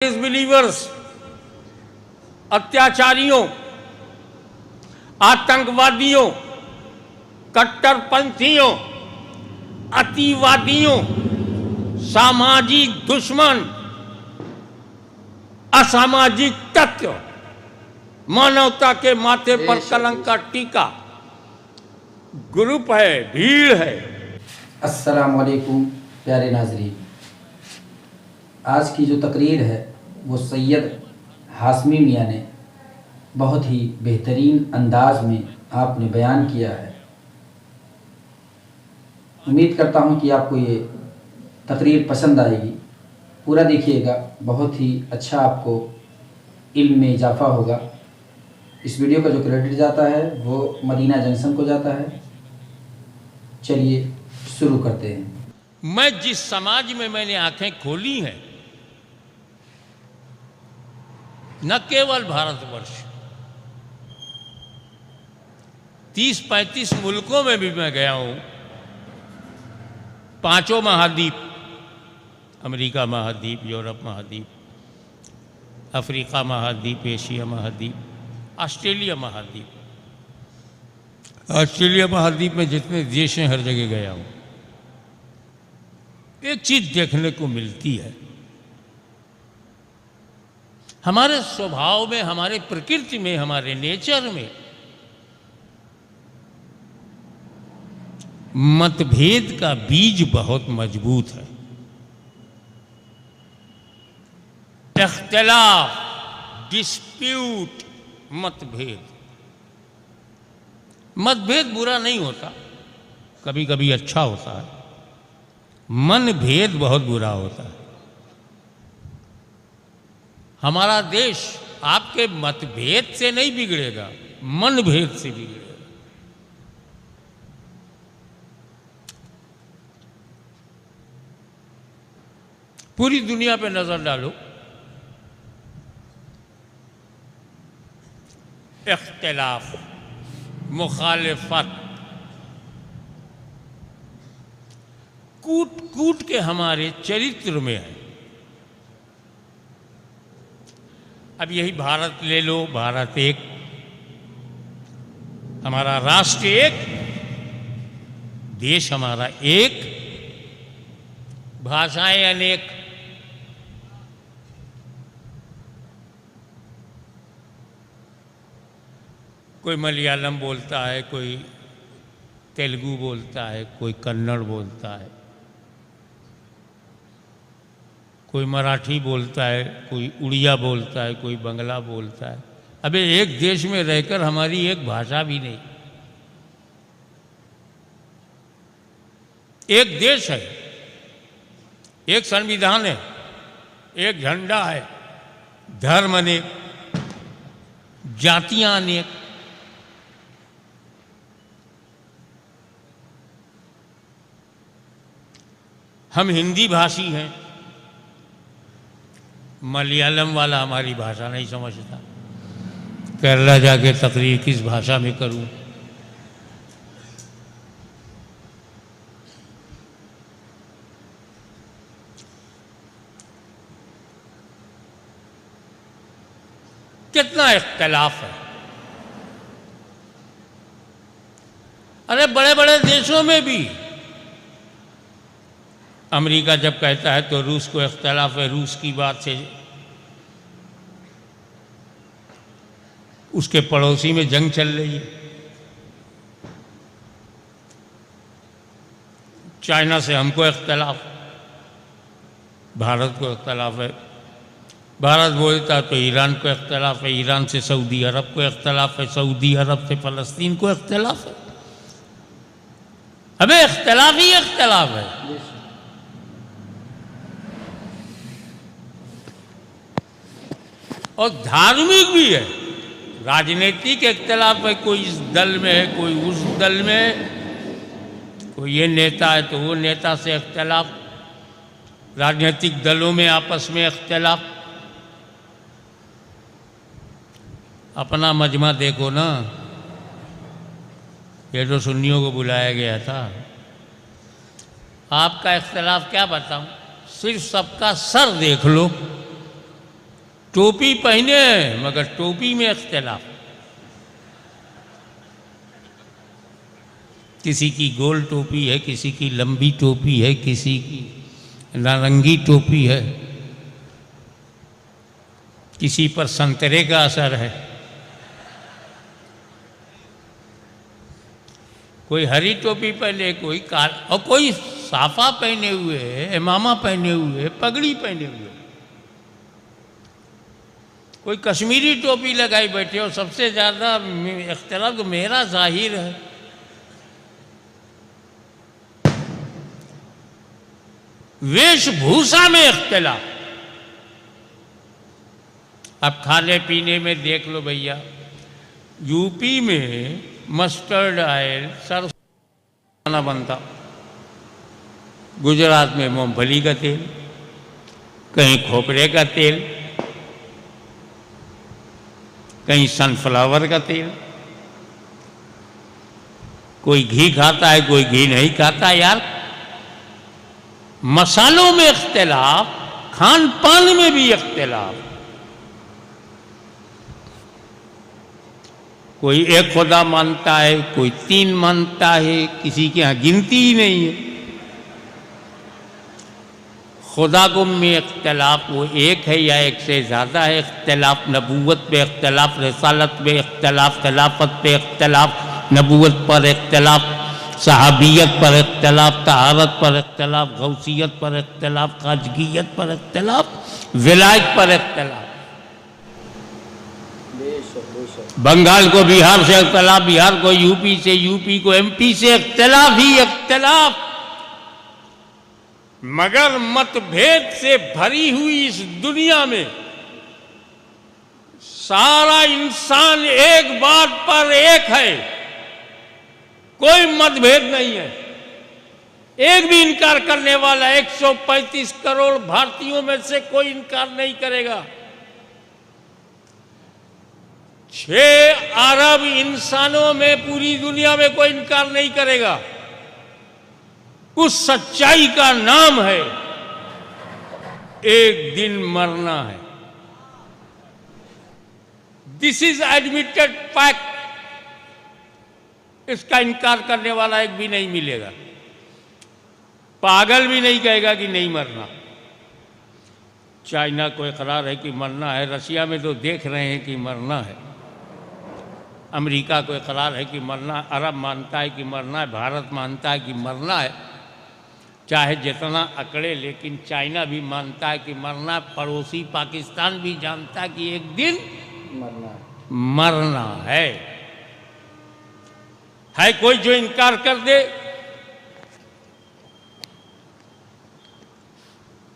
Disbelievers, अत्याचारियों, आतंकवादियों, कट्टरपंथियों, अतिवादियों, सामाजिक दुश्मन, असामाजिक तत्व, मानवता के माथे पर कलंक का टीका, ग्रुप है, भीड़ है। अस्सलाम वालेकुम प्यारे नाज़रीन, आज की जो तकरीर है वो सैयद हाशमी मियाँ ने बहुत ही बेहतरीन अंदाज में आपने बयान किया है। उम्मीद करता हूँ कि आपको ये तकरीर पसंद आएगी। पूरा देखिएगा, बहुत ही अच्छा आपको इल्म में इजाफ़ा होगा। इस वीडियो का जो क्रेडिट जाता है वो मदीना जंक्शन को जाता है। चलिए शुरू करते हैं। मैं जिस समाज में मैंने आंखें खोली हैं, न केवल भारतवर्ष, 30-35 मुल्कों में भी मैं गया हूं। 5 महाद्वीप, अमेरिका महाद्वीप, यूरोप महाद्वीप, अफ्रीका महाद्वीप, एशिया महाद्वीप, ऑस्ट्रेलिया महाद्वीप। ऑस्ट्रेलिया महाद्वीप में जितने देश हैं हर जगह गया हूं। एक चीज देखने को मिलती है, हमारे स्वभाव में, हमारे प्रकृति में, हमारे नेचर में मतभेद का बीज बहुत मजबूत है। इख्तिलाफ, डिस्प्यूट, मतभेद बुरा नहीं होता, कभी कभी अच्छा होता है। मनभेद बहुत बुरा होता है। हमारा देश आपके मतभेद से नहीं बिगड़ेगा, मनभेद से बिगड़ेगा। पूरी दुनिया पे नजर डालो, इख्तिलाफ, मुखालिफत कूट कूट के हमारे चरित्र में है। अब यही भारत ले लो, भारत एक, हमारा राष्ट्र एक, देश हमारा एक, भाषाएं अनेक। कोई मलयालम बोलता है, कोई तेलुगु बोलता है, कोई कन्नड़ बोलता है, कोई मराठी बोलता है, कोई उड़िया बोलता है, कोई बंगला बोलता है। अबे एक देश में रहकर हमारी एक भाषा भी नहीं। एक देश है, एक संविधान है, एक झंडा है, धर्म अनेक, जातियां अनेक। हम हिंदी भाषी हैं, मलयालम वाला हमारी भाषा नहीं समझता। केरला जाके तकरीर किस भाषा में करूं? कितना इख्तिलाफ है। अरे बड़े बड़े देशों में भी अमेरिका जब कहता है तो रूस को इख्तिलाफ है, रूस की बात से उसके पड़ोसी में जंग चल रही है। चाइना से हमको इख्तिलाफ, भारत को इख्तिलाफ है। भारत बोलता है तो ईरान को इख्तिलाफ है, ईरान से सऊदी अरब को इख्तिलाफ है, सऊदी अरब से फलस्तीन को इख्तिलाफ है। अबे इख्तिलाफ ही इख्तिलाफ है। और धार्मिक भी है, राजनीतिक इख्तिलाफ है। कोई इस दल में है, कोई उस दल में है, कोई ये नेता है तो वो नेता से इख्तिलाफ, राजनीतिक दलों में आपस में इख्तिलाफ। अपना मजमा देखो ना, ये जो सुन्नियों को बुलाया गया था, आपका इख्तिलाफ क्या बताऊं, सिर्फ सबका सर देख लो, टोपी पहने हैं मगर टोपी में इख्तिलाफ। किसी की गोल टोपी है, किसी की लंबी टोपी है, किसी की नारंगी टोपी है, किसी पर संतरे का असर है, कोई हरी टोपी पहने, कोई काल, और कोई साफा पहने हुए है, इमामा पहने हुए है, पगड़ी पहने हुए है, कोई कश्मीरी टोपी लगाई बैठे। और सबसे ज़्यादा इख्तिलाफ तो मेरा जाहिर है, वेशभूषा में इख्तिलाफ। अब खाने पीने में देख लो भैया, यूपी में मस्टर्ड ऑयल सरसों खाना बनता, गुजरात में मूंगफली का तेल, कहीं खोपरे का तेल, कहीं सनफ्लावर का तेल, कोई घी खाता है, कोई घी नहीं खाता। यार मसालों में इख्तिलाफ, खान पान में भी इख्तिलाफ। कोई एक खुदा मानता है, कोई 3 मानता है, किसी के यहाँ गिनती ही नहीं है। खुदा को में इख्तिलाफ वो एक है या एक से ज़्यादा है। इख्तिलाफ नबूवत पे इख्तिलाफ, रिसालत पे इख्तिलाफ, खिलाफत पे इख्तिलाफ, नबूवत पर इख्तिलाफ, सहाबियत पर इख्तिलाफ, तहारत पर इख्तिलाफ, गौसियत पर इख्तिलाफ, खाजगियत पर इख्तिलाफ, विलायत पर इख्तिलाफ। बंगाल को बिहार से इख्तिलाफ, बिहार को यूपी से, यूपी को एमपी से, इख्तिलाफ ही इख्तिलाफ। मगर मतभेद से भरी हुई इस दुनिया में सारा इंसान एक बात पर एक है, कोई मतभेद नहीं है। एक भी इनकार करने वाला 135 करोड़ भारतीयों में से कोई इनकार नहीं करेगा। 6 अरब इंसानों में पूरी दुनिया में कोई इनकार नहीं करेगा। उस सच्चाई का नाम है एक दिन मरना है। This is admitted fact. इसका इनकार करने वाला एक भी नहीं मिलेगा। पागल भी नहीं कहेगा कि नहीं मरना। चाइना को इकरार है कि मरना है, रशिया में तो देख रहे हैं कि मरना है, अमेरिका को इकरार है कि मरना, अरब मानता है कि मरना है, भारत मानता है कि मरना है। चाहे जितना अकड़े, लेकिन चाइना भी मानता है कि मरना है। पड़ोसी पाकिस्तान भी जानता है कि एक दिन मरना है। कोई जो इनकार कर दे,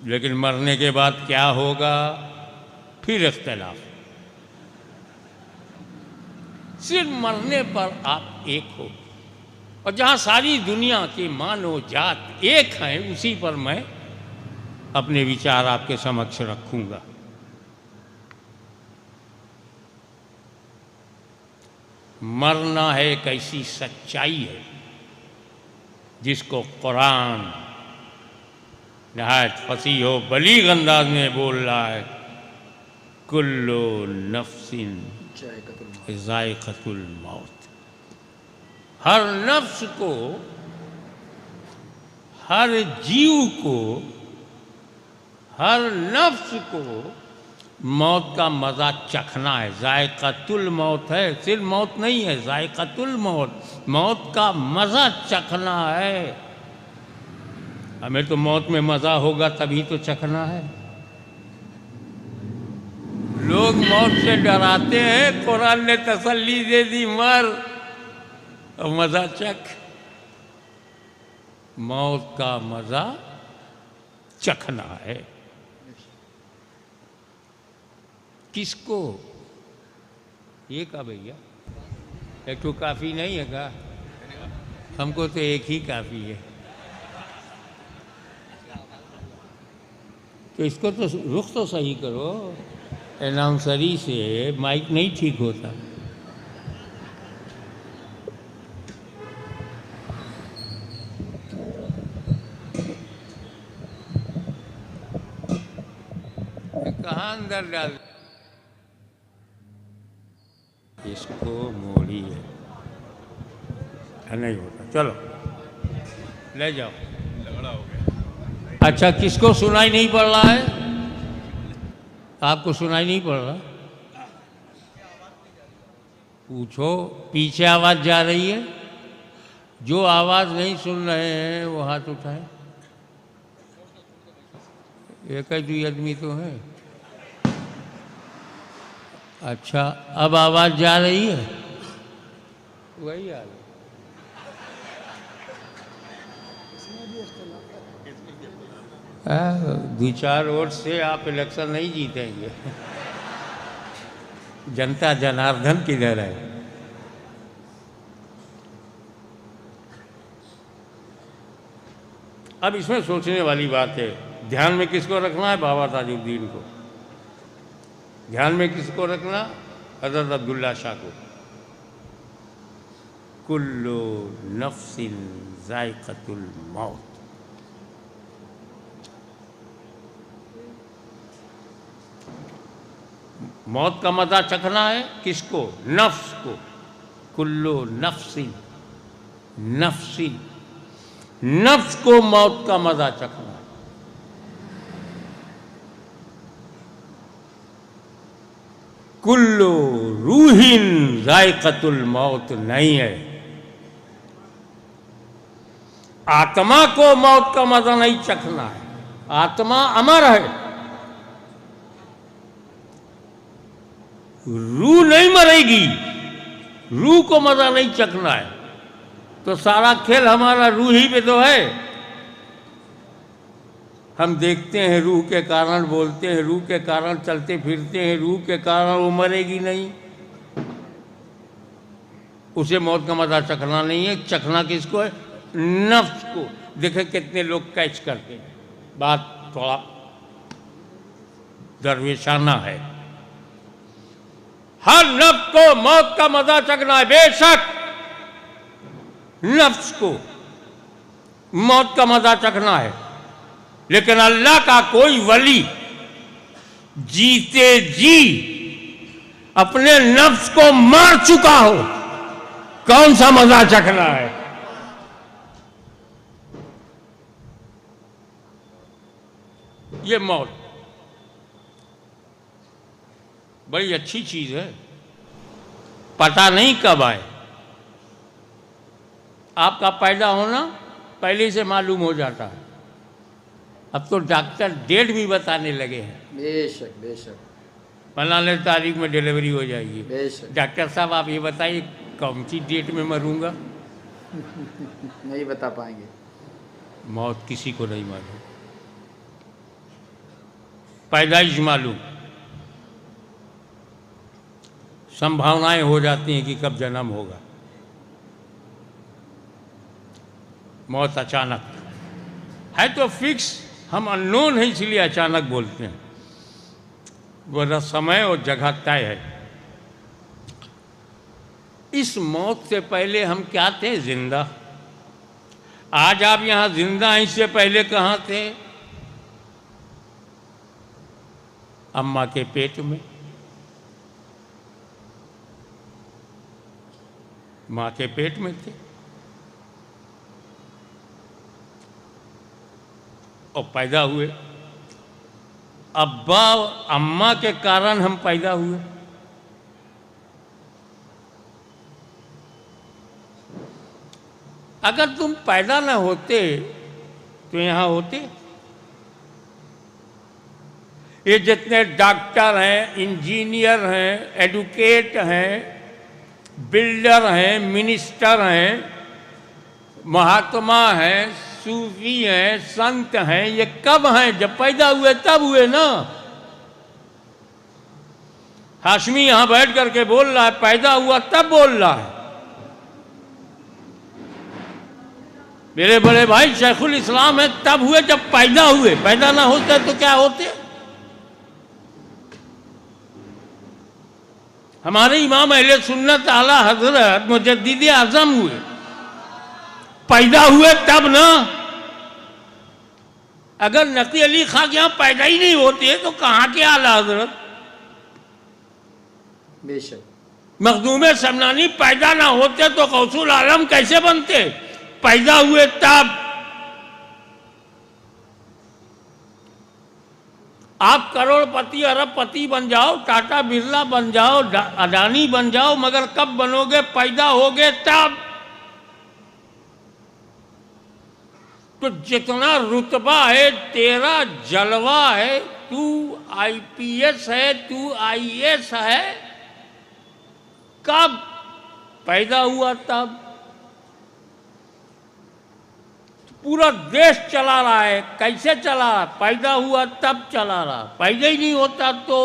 लेकिन मरने के बाद क्या होगा, फिर इख्तिलाफ। सिर्फ मरने पर आप एक हो, और जहाँ सारी दुनिया की मानव जात एक हैं, उसी पर मैं अपने विचार आपके समक्ष रखूंगा। मरना है एक ऐसी सच्चाई है जिसको कुरान नहायत फसीह हो बलीग अंदाज में बोल रहा है, कुल्लु नफ्सिन ज़ाइक़तुल मौत। हर नफ्स को, हर जीव को, हर नफ्स को मौत का मज़ा चखना है। ज़ाइक़तुल मौत है, सिर्फ मौत नहीं है, ज़ाइक़तुल मौत, मौत का मज़ा चखना है। हमें तो मौत में मज़ा होगा तभी तो चखना है। लोग मौत से डराते हैं, कुरान ने तसल्ली दे दी, मर और मज़ा चख। मौत का मज़ा चखना है। किसको? ये का भैया, एक तो काफ़ी नहीं है का? हमको तो एक ही काफ़ी है। तो इसको तो रुख तो सही करो। अनाउंसरी से माइक नहीं ठीक होता। कहाँ अंदर डाल इसको मोड़िए, नहीं होता, चलो ले जाओ। अच्छा, किसको सुनाई नहीं पड़ रहा है? आपको सुनाई नहीं पड़ रहा? पूछो, पीछे आवाज़ जा रही है? जो आवाज़ नहीं सुन रहे हैं वो हाथ उठाए। एक ही दो आदमी तो है। अच्छा, अब आवाज़ जा रही है? वही आ रही। दो चार वोट से आप इलेक्शन नहीं जीतेंगे। जनता जनार्दन किधर है? अब इसमें सोचने वाली बात है। ध्यान में किसको रखना है? बाबा ताजुद्दीन को। ध्यान में किसको रखना? हज़रत अब्दुल्ला शाह को। कुल्लु नफ्सिन ज़ाइक़तुल मौत। मौत का मज़ा चखना है किसको? नफ्स को। कुल्लु नफ्सिन, नफ्सिन, नफ्स को मौत का मज़ा चखना है। कुल्लु रूहिन ज़ाइक़तुल मौत नहीं है। आत्मा को मौत का मज़ा नहीं चखना है। आत्मा अमर है, रूह नहीं मरेगी। रूह को मज़ा नहीं चखना है तो सारा खेल हमारा रूह ही पे तो है। हम देखते हैं, रूह के कारण बोलते हैं, रूह के कारण चलते फिरते हैं, रूह के कारण वो मरेगी नहीं। उसे मौत का मज़ा चखना नहीं है। चखना किसको है? नफ्स को। देखें कितने लोग कैच करते हैं। बात थोड़ा दरवेशाना है। हर नफ्स को मौत का मज़ा चखना है। बेशक नफ्स को मौत का मज़ा चखना है, लेकिन अल्लाह का कोई वली जीते जी अपने नफ्स को मार चुका हो, कौन सा मज़ा चखना है? ये मौत बड़ी अच्छी चीज़ है। पता नहीं कब आए। आपका पैदा होना पहले से मालूम हो जाता है। अब तो डॉक्टर डेट भी बताने लगे हैं। बेशक बेशक। फलाने तारीख में डिलीवरी हो जाएगी। बेशक। डॉक्टर साहब आप ये बताइए कौन सी डेट में मरूंगा? नहीं बता पाएंगे। मौत किसी को नहीं मालूम। पैदाइश मालूम, संभावनाएं हो जाती हैं कि कब जन्म होगा। मौत अचानक है तो फिक्स, हम अननोन है इसलिए अचानक बोलते हैं। वह समय और जगह तय है। इस मौत से पहले हम क्या थे? जिंदा। आज आप यहाँ जिंदा हैं, इससे पहले कहाँ थे? अम्मा के पेट में, माँ के पेट में थे और पैदा हुए। अब्बा अम्मा के कारण हम पैदा हुए। अगर तुम पैदा न होते तो यहाँ होते? ये जितने डॉक्टर हैं, इंजीनियर हैं, एडवोकेट हैं, बिल्डर हैं, मिनिस्टर हैं, महात्मा हैं, सूफी हैं, संत हैं, ये कब हैं? जब पैदा हुए तब हुए ना। हाशमी यहां बैठ करके बोल रहा है, पैदा हुआ तब बोल रहा है। मेरे बड़े भाई शेखुल इस्लाम है तब हुए जब पैदा हुए। पैदा ना होते तो क्या होते? हमारे इमाम अहले सुन्नत आला हजरत मुजद्दिद आजम हुए, पैदा हुए तब ना। अगर नकी अली खां के यहां पैदा ही नहीं होते तो कहां के आला हजरत? बेशक। मखदूम समनानी पैदा ना होते तो गौसुल आलम कैसे बनते? पैदा हुए तब। आप करोड़पति अरबपति बन जाओ, टाटा बिरला बन जाओ, अडानी बन जाओ, मगर कब बनोगे? पैदा होगे तब। तो जितना रुतबा है तेरा जलवा है, तू आईपीएस है, तू आईएएस है, कब? पैदा हुआ तब। पूरा देश चला रहा है, कैसे चला रहा? पैदा हुआ तब चला रहा। पैदा ही नहीं होता तो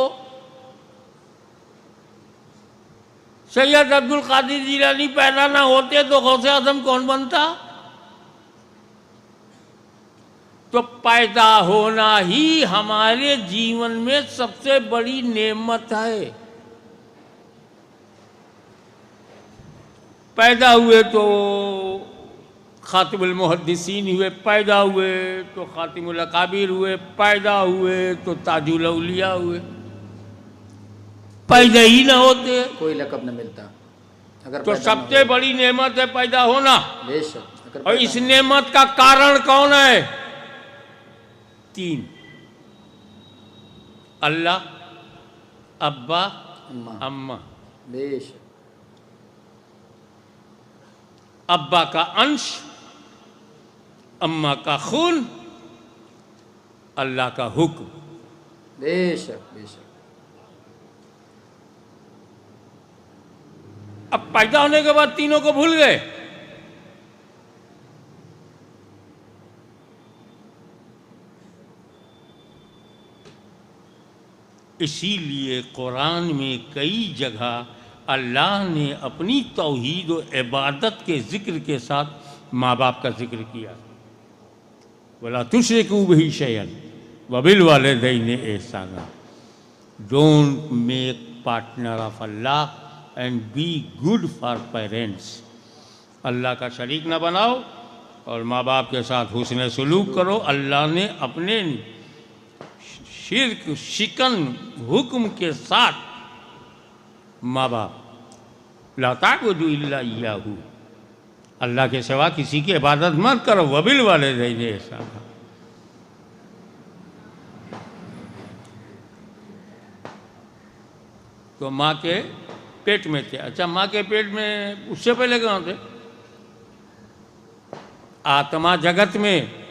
सैयद अब्दुल कादिर जिलानी पैदा ना होते तो गौसे आजम कौन बनता? तो पैदा होना ही हमारे जीवन में सबसे बड़ी नेमत है। पैदा हुए तो खातिमुल मुहद्दिसीन हुए, पैदा हुए तो खातिमुल अकाबिर हुए, पैदा हुए तो ताजुल औलिया हुए। पैदा ही ना होते कोई लक़ब न मिलता। अगर तो सबसे बड़ी नेमत है पैदा होना। बेशक। और इस नेमत का कारण कौन है? 3, अल्लाह, अब्बा, अम्मा। बेशक। अब्बा का अंश, अम्मा का खून, अल्लाह का हुक्म। बेशक बेशक। अब पैदा होने के बाद तीनों को भूल गए। इसीलिए कुरान में कई जगह अल्लाह ने अपनी तौहीद और इबादत के ज़िक्र के साथ माँ बाप का जिक्र किया। वला तुश्रिकू बिही शैअन वबिल वालिदैनि एहसाना। Don't make partner of Allah and be good for parents. Allah का शरीक ना बनाओ और माँ बाप के साथ हुस्न सलूक करो। अल्लाह ने अपने शिर्क शिकन हुक्म के साथ माँ बाप ला ताबुदू इल्ला इय्याहू, अल्लाह के सिवा किसी की इबादत मत करो। वबिल वालिदैनि एहसाना। तो माँ के पेट में थे। अच्छा, माँ के पेट में उससे पहले कहाँ थे? आत्मा जगत में,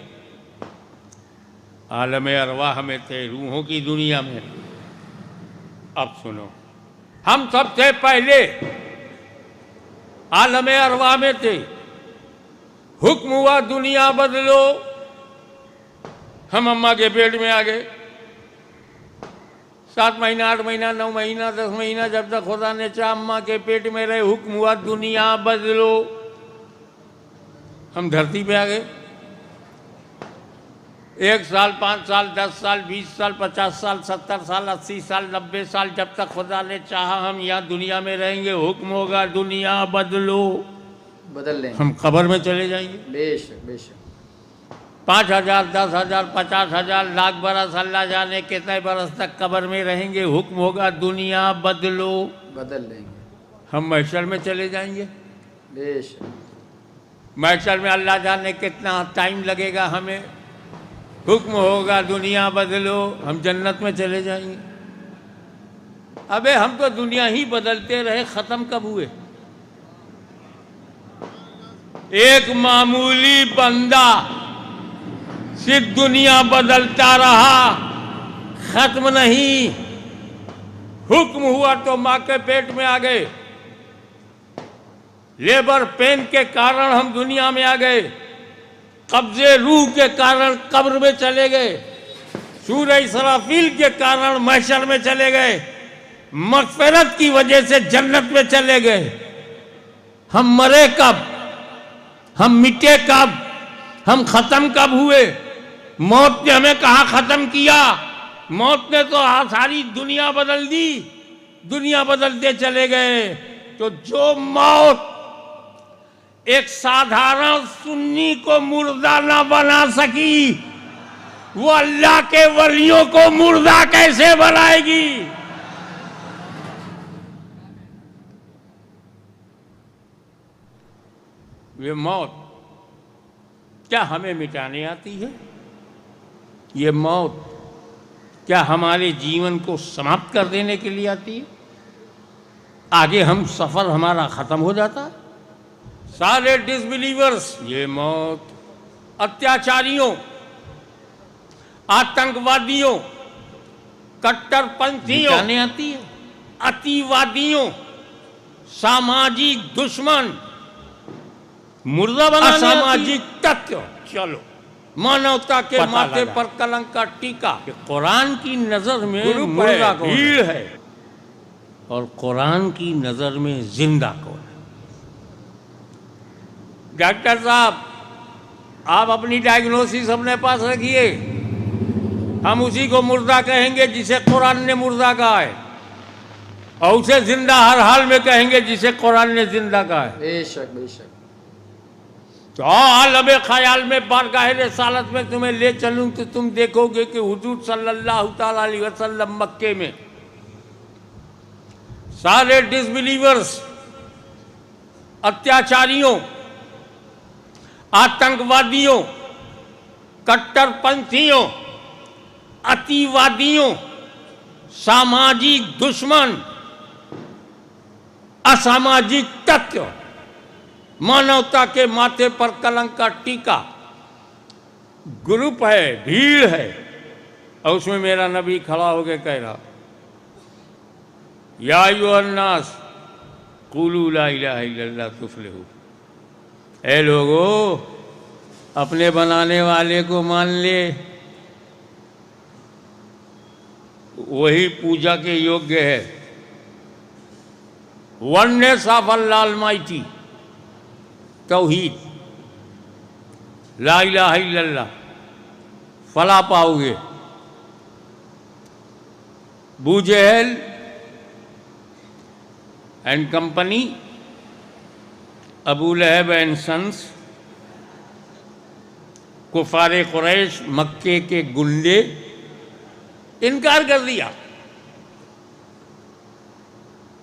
आलम अरवाह में थे, रूहों की दुनिया में। अब सुनो, हम सबसे पहले आलम अरवाह में थे। हुक्म हुआ दुनिया बदलो, हम अम्मा के पेट में आ गए। 7 महीना, 8 महीना, 9 महीना, 10 महीना, जब तक खुदा ने चाहा अम्मा के पेट में रहे। हुक्म हुआ दुनिया बदलो, हम धरती पे आ गए। 1 साल, 5 साल, 10 साल, 20 साल, 50 साल, 70 साल, 80 साल, 90 साल, जब तक खुदा ने चाहा हम यहाँ दुनिया में रहेंगे। हुक्म होगा दुनिया बदलो, बदल लेंगे, हम कब्र में चले जाएंगे। बेशक बेशक। 5000, 10,000, 50,000, लाख बरस, अल्लाह जाने कितने बरस तक कब्र में रहेंगे। हुक्म होगा दुनिया बदलो, बदल लेंगे, हम महशर में चले जाएंगे। बेशक। महशर में अल्लाह जाने कितना टाइम लगेगा हमें। हुक्म होगा दुनिया बदलो, हम जन्नत में चले जाएंगे। अबे हम तो दुनिया ही बदलते रहे, ख़त्म कब हुए? एक मामूली बंदा सिर्फ दुनिया बदलता रहा, खत्म नहीं। हुक्म हुआ तो माँ के पेट में आ गए। लेबर पेन के कारण हम दुनिया में आ गए। कब्जे रूह के कारण कब्र में चले गए। सूरह इसराफील के कारण महशर में चले गए। मग़फ़िरत की वजह से जन्नत में चले गए। हम मरे कब? हम मिटे कब? हम ख़त्म कब हुए? मौत ने हमें कहाँ ख़त्म किया? मौत ने तो सारी दुनिया बदल दी। दुनिया बदलते चले गए। तो जो मौत एक साधारण सुन्नी को मुर्दा ना बना सकी, वो अल्लाह के वलियों को मुर्दा कैसे बनाएगी? ये मौत क्या हमें मिटाने आती है? ये मौत क्या हमारे जीवन को समाप्त कर देने के लिए आती है? आगे हम सफर हमारा खत्म हो जाता? सारे डिसबिलीवर्स, ये मौत अत्याचारियों, आतंकवादियों, कट्टरपंथियों मिटाने आती है, अतिवादियों, सामाजिक दुश्मन, मुर्दा बनाने, असामाजिक तत्व, चलो मानवता के माथे पर कलंक का टीका। कुरान की नजर में मुर्दा कौन भीड़ है और कुरान की नजर में जिंदा कौन है? डॉक्टर साहब, आप अपनी डायग्नोसिस अपने पास रखिए, हम उसी को मुर्दा कहेंगे जिसे कुरान ने मुर्दा कहा है, और उसे जिंदा हर हाल में कहेंगे जिसे कुरान ने जिंदा कहा है। बेशक बेशक। तो आलम ख्याल में बारगाह रिसालत में तुम्हें ले चलूं तो तुम देखोगे कि हुजूर सल्लल्लाहु ताला अलैहि वसल्लम मक्के में सारे डिसबिलीवर्स, अत्याचारियों, आतंकवादियों, कट्टरपंथियों, अतिवादियों, सामाजिक दुश्मन, असामाजिक तत्व, मानवता के माथे पर कलंक का टीका ग्रुप है, भीड़ है, और उसमें मेरा नबी खड़ा होकर कह रहा, या अय्युहन्नास कुलू ला इलाहा इल्लल्लाह तुफ्लिहू। ऐ लोगों, अपने बनाने वाले को मान ले, वही पूजा के योग्य है। वननेस ऑफ अल्लाह अलमाइटी, तौहीद, ला इलाहा इल्लल्लाह, फला पाओगे। Abu Jahl and company, Abu Lahab and sons, कुफारे कुरैश, मक्के के गुंडे, इनकार कर दिया।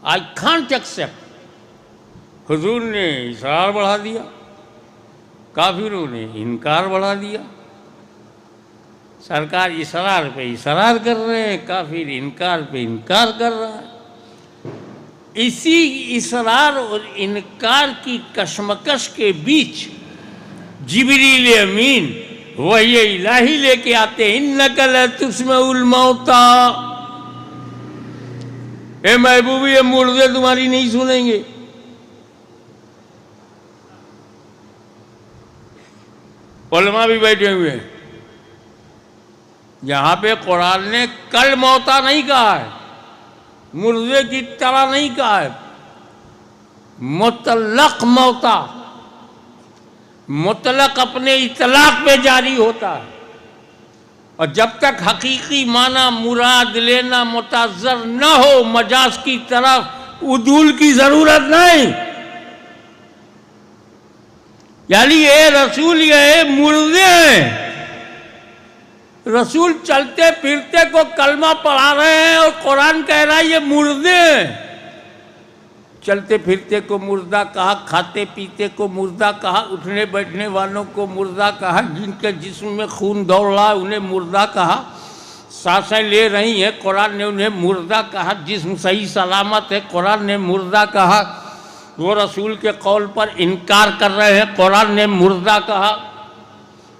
I can't accept. हुजूर ने इसरार बढ़ा दिया, काफिरों ने इनकार बढ़ा दिया। सरकार इसरार पे इसरार कर रहे हैं, काफिर इनकार पे इनकार कर रहा है। इसी इसरार और इनकार की कशमकश के बीच जिब्रील अमीन वही इलाही लेके आते, इन्नका लतुस्मिउल मौता, ए महबूबी, ये मुर्दे तुम्हारी नहीं सुनेंगे। उलमा भी बैठे हुए हैं। यहां पे कुरान ने कल मौता नहीं कहा है, मुर्दे की तरह नहीं कहा है, मुतलक मौता। मुतलक अपने इतलाक पे जारी होता है, और जब तक हकीकी माना मुराद लेना मुताज़र न हो, मजाज की तरफ उदूल की जरूरत नहीं। यानी ये रसूल, ये मुर्दे हैं। रसूल चलते फिरते को कलमा पढ़ा रहे हैं और कुरान कह रहा है ये मुर्दे हैं। चलते फिरते को मुर्दा कहा, खाते पीते को मुर्दा कहा, उठने बैठने वालों को मुर्दा कहा, जिनके जिस्म में खून दौड़ रहा है उन्हें मुर्दा कहा, सांसें ले रही हैं कुरान ने उन्हें मुर्दा कहा, जिस्म सही सलामत है कुरान ने मुर्दा कहा, वो रसूल के कौल पर इनकार कर रहे हैं कुरान ने मुर्दा कहा।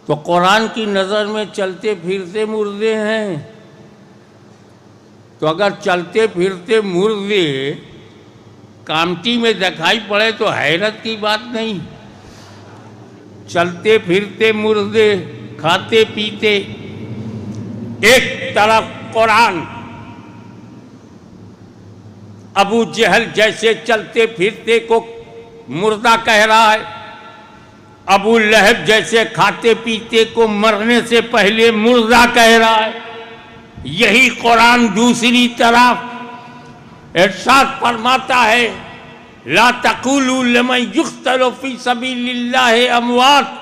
तो कुरान की नज़र में चलते फिरते मुर्दे हैं। तो अगर चलते फिरते मुर्दे कामटी में दिखाई पड़े तो हैरत की बात नहीं। चलते फिरते मुर्दे, खाते पीते, एक तरफ कुरान अबू जहल जैसे चलते फिरते को मुर्दा कह रहा है, अबू लहब जैसे खाते पीते को मरने से पहले मुर्दा कह रहा है। यही कुरान दूसरी तरफ इरशाद फरमाता है, ला तक़ूलू लिमन युक़्तलु फ़ी सबीलिल्लाहि अमवात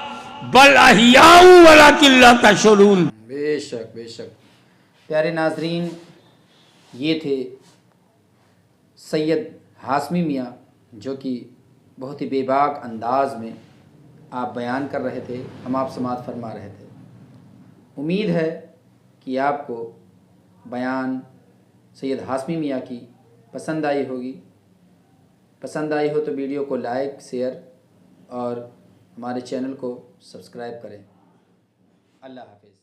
बल अहियाउ वलाकिन ला तशऊरून। बेशक बेशक। प्यारे नाज़रीन, ये थे सैयद हाशमी मियाँ, जो कि बहुत ही बेबाक अंदाज में आप बयान कर रहे थे, हम आप समाअत फरमा रहे थे। उम्मीद है कि आपको बयान सैयद हाशमी मियाँ की पसंद आई होगी। पसंद आई हो तो वीडियो को लाइक, शेयर और हमारे चैनल को सब्सक्राइब करें। अल्लाह हाफिज़।